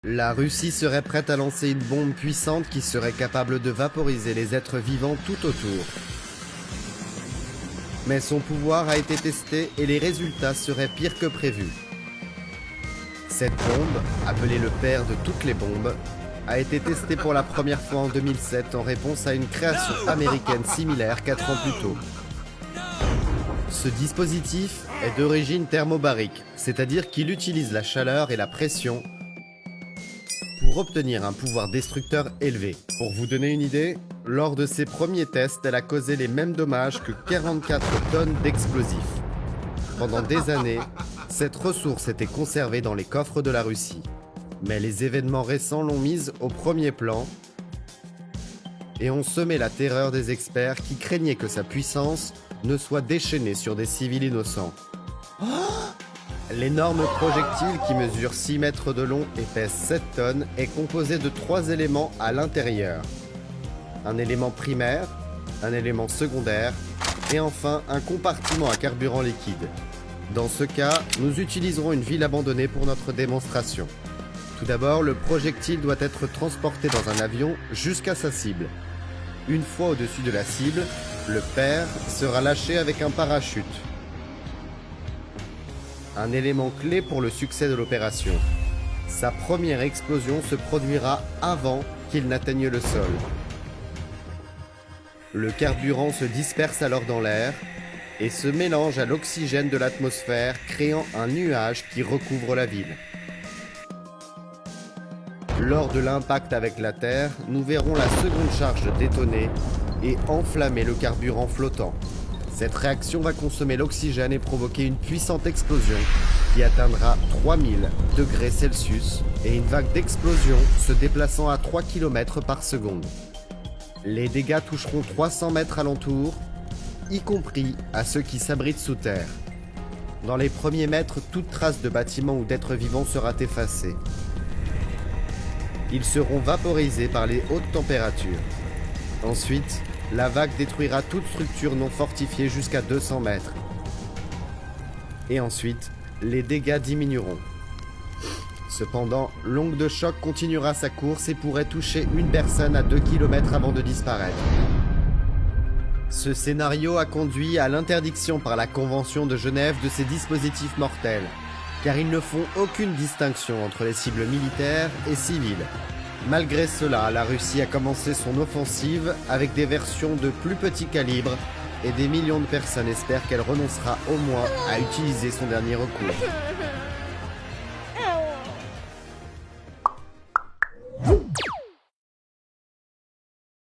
La Russie serait prête à lancer une bombe puissante qui serait capable de vaporiser les êtres vivants tout autour. Mais son pouvoir a été testé et les résultats seraient pires que prévu. Cette bombe, appelée le père de toutes les bombes, a été testée pour la première fois en 2007 en réponse à une création américaine similaire 4 ans plus tôt. Ce dispositif est d'origine thermobarique, c'est-à-dire qu'il utilise la chaleur et la pression pour obtenir un pouvoir destructeur élevé. Pour vous donner une idée, lors de ses premiers tests, elle a causé les mêmes dommages que 44 tonnes d'explosifs. Pendant des années, cette ressource était conservée dans les coffres de la Russie. Mais les événements récents l'ont mise au premier plan et ont semé la terreur des experts qui craignaient que sa puissance ne soit déchaînée sur des civils innocents. L'énorme projectile qui mesure 6 mètres de long et pèse 7 tonnes est composé de 3 éléments à l'intérieur. Un élément primaire, un élément secondaire et enfin un compartiment à carburant liquide. Dans ce cas, nous utiliserons une ville abandonnée pour notre démonstration. Tout d'abord, le projectile doit être transporté dans un avion jusqu'à sa cible. Une fois au-dessus de la cible, le père sera lâché avec un parachute. Un élément clé pour le succès de l'opération. Sa première explosion se produira avant qu'il n'atteigne le sol. Le carburant se disperse alors dans l'air et se mélange à l'oxygène de l'atmosphère, créant un nuage qui recouvre la ville. Lors de l'impact avec la Terre, nous verrons la seconde charge détonner et enflammer le carburant flottant. Cette réaction va consommer l'oxygène et provoquer une puissante explosion qui atteindra 3000 degrés Celsius et une vague d'explosion se déplaçant à 3 km par seconde. Les dégâts toucheront 300 mètres alentour, y compris à ceux qui s'abritent sous terre. Dans les premiers mètres, toute trace de bâtiment ou d'être vivant sera effacée. Ils seront vaporisés par les hautes températures. Ensuite, la vague détruira toute structure non fortifiée jusqu'à 200 mètres. Et ensuite, les dégâts diminueront. Cependant, l'onde de choc continuera sa course et pourrait toucher une personne à 2 km avant de disparaître. Ce scénario a conduit à l'interdiction par la Convention de Genève de ces dispositifs mortels, car ils ne font aucune distinction entre les cibles militaires et civiles. Malgré cela, la Russie a commencé son offensive avec des versions de plus petit calibre et des millions de personnes espèrent qu'elle renoncera au moins à utiliser son dernier recours.